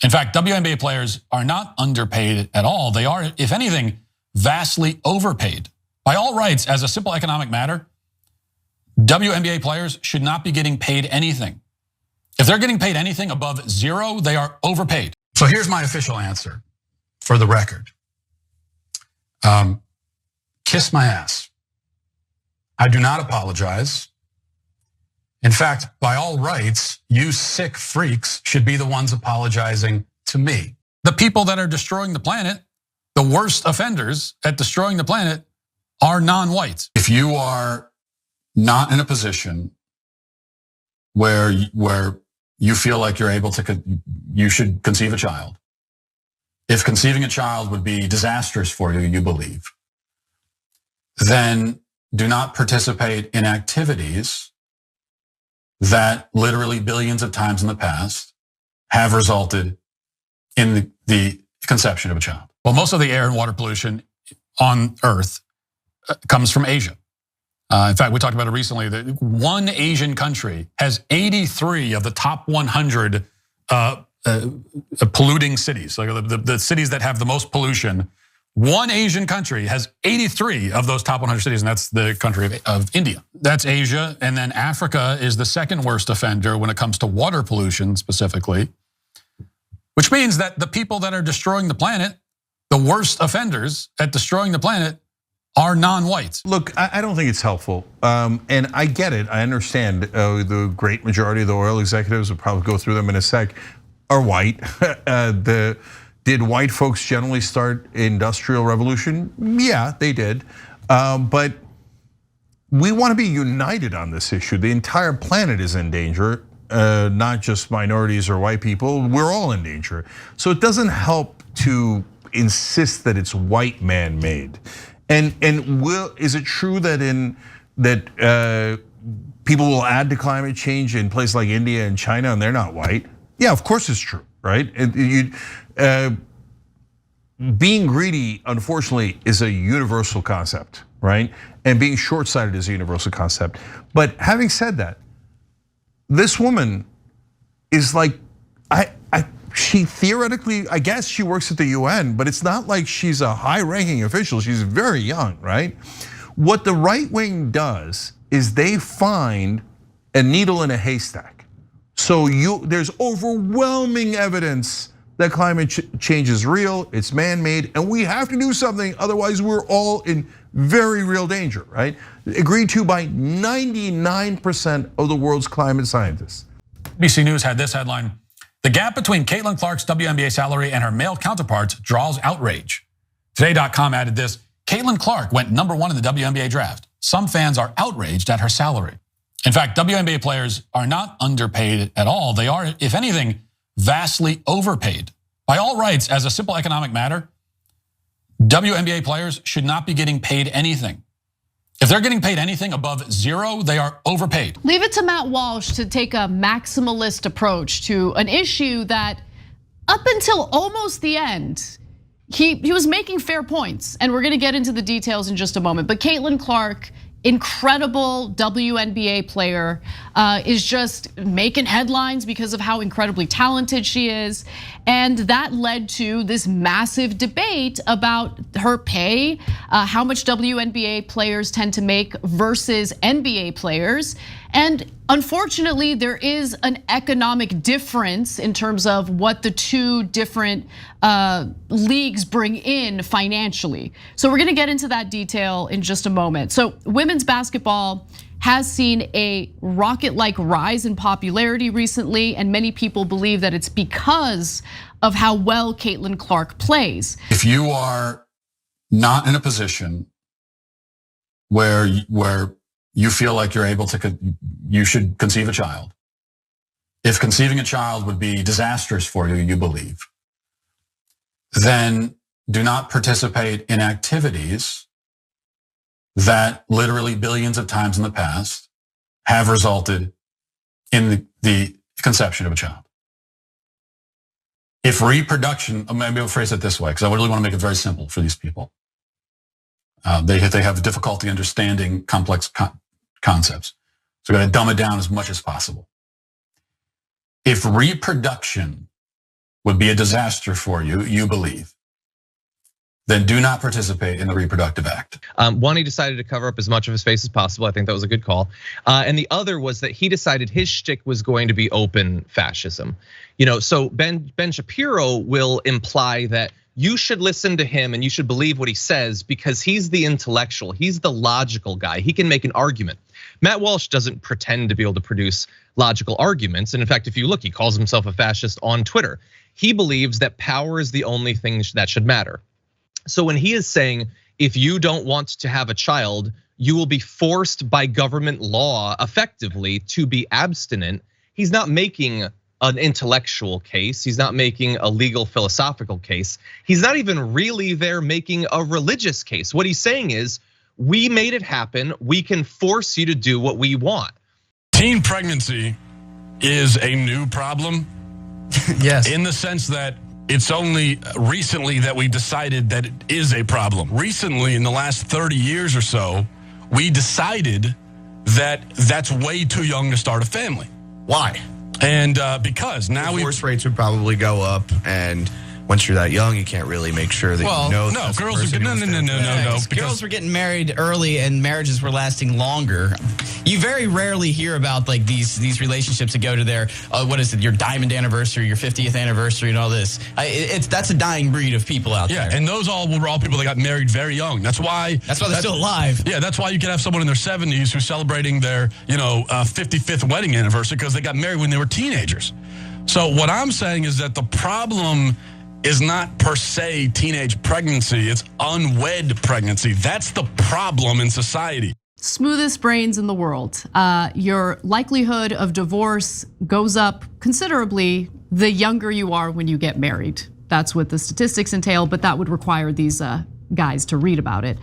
In fact, WNBA players are not underpaid at all. They are, if anything, vastly overpaid. By all rights, as a simple economic matter, WNBA players should not be getting paid anything. If they're getting paid anything above zero, they are overpaid. So here's my official answer for the record. Kiss my ass. I do not apologize. In fact, by all rights, you sick freaks should be the ones apologizing to me. The people that are destroying the planet, the worst offenders at destroying the planet, are non-whites. If you are not in a position where you feel like you're able to, you should conceive a child. If conceiving a child would be disastrous for you, you believe, then do not participate in activities that literally billions of times in the past have resulted in the conception of a child. Well, most of the air and water pollution on Earth comes from Asia. In fact, we talked about it recently that one Asian country has 83 of the top 100 polluting cities, like the cities that have the most pollution. One Asian country has 83 of those top 100 cities, and that's the country of India. That's Asia, and then Africa is the second worst offender when it comes to water pollution specifically, which means that the people that are destroying the planet, the worst offenders at destroying the planet, are non-whites. Look, I don't think it's helpful, and I get it. I understand the great majority of the oil executives, will probably go through them in a sec, are white. Did white folks generally start industrial revolution? Yeah, they did. But we want to be united on this issue. The entire planet is in danger, not just minorities or white people. We're all in danger. So it doesn't help to insist that it's white man-made. And is it true that people will add to climate change in places like India and China and they're not white? Yeah, of course it's true, right? Being greedy, unfortunately, is a universal concept, right? And being short-sighted is a universal concept. But having said that, this woman is like, she theoretically, I guess she works at the UN, but it's not like she's a high-ranking official. She's very young, right? What the right wing does is they find a needle in a haystack. So there's overwhelming evidence that climate change is real, it's man-made, and we have to do something, otherwise we're all in very real danger, right? Agreed to by 99% of the world's climate scientists. NBC News had this headline: the gap between Caitlin Clark's WNBA salary and her male counterparts draws outrage. Today.com added this: Caitlin Clark went #1 in the WNBA draft. Some fans are outraged at her salary. In fact, WNBA players are not underpaid at all. They are, if anything, vastly overpaid. By all rights, as a simple economic matter, WNBA players should not be getting paid anything. If they're getting paid anything above zero, they are overpaid. Leave it to Matt Walsh to take a maximalist approach to an issue that up until almost the end, he was making fair points, and we're gonna get into the details in just a moment. But Caitlin Clark, incredible WNBA player, is just making headlines because of how incredibly talented she is. And that led to this massive debate about her pay, how much WNBA players tend to make versus NBA players. And unfortunately, there is an economic difference in terms of what the two different leagues bring in financially. So we're gonna get into that detail in just a moment. So women's basketball has seen a rocket-like rise in popularity recently, and many people believe that it's because of how well Caitlin Clark plays. If you are not in a position where you feel like you're able to, you should conceive a child. If conceiving a child would be disastrous for you, you believe, then do not participate in activities that literally billions of times in the past have resulted in the conception of a child. If reproduction, maybe I'll phrase it this way, because I really want to make it very simple for these people. They have difficulty understanding complex concepts. So we're going to dumb it down as much as possible. If reproduction would be a disaster for you, you believe, then do not participate in the Reproductive Act. One, he decided to cover up as much of his face as possible. I think that was a good call. And the other was that he decided his shtick was going to be open fascism. So Ben Shapiro will imply that you should listen to him and you should believe what he says because he's the intellectual, he's the logical guy. He can make an argument. Matt Walsh doesn't pretend to be able to produce logical arguments. And in fact, if you look, he calls himself a fascist on Twitter. He believes that power is the only thing that should matter. So when he is saying, if you don't want to have a child, you will be forced by government law effectively to be abstinent, he's not making an intellectual case. He's not making a legal philosophical case. He's not even really there making a religious case. What he's saying is, we made it happen. We can force you to do what we want. Teen pregnancy is a new problem. Yes. In the sense that it's only recently that we decided that it is a problem. Recently, in the last 30 years or so, we decided that that's way too young to start a family. Why? And because now divorce rates would probably go up, and once you're that young, you can't really make sure that you know. No, girls are getting no. Girls were getting married early, and marriages were lasting longer. You very rarely hear about like these relationships that go to their your diamond anniversary, your 50th anniversary, and all this. That's a dying breed of people out there. Yeah, and those were all people that got married very young. That's why they're still alive. Yeah, that's why you can have someone in their 70s who's celebrating their 55th wedding anniversary because they got married when they were teenagers. So what I'm saying is that the problem is not per se teenage pregnancy, it's unwed pregnancy. That's the problem in society. Smoothest brains in the world. Your likelihood of divorce goes up considerably the younger you are when you get married. That's what the statistics entail, but that would require these guys to read about it.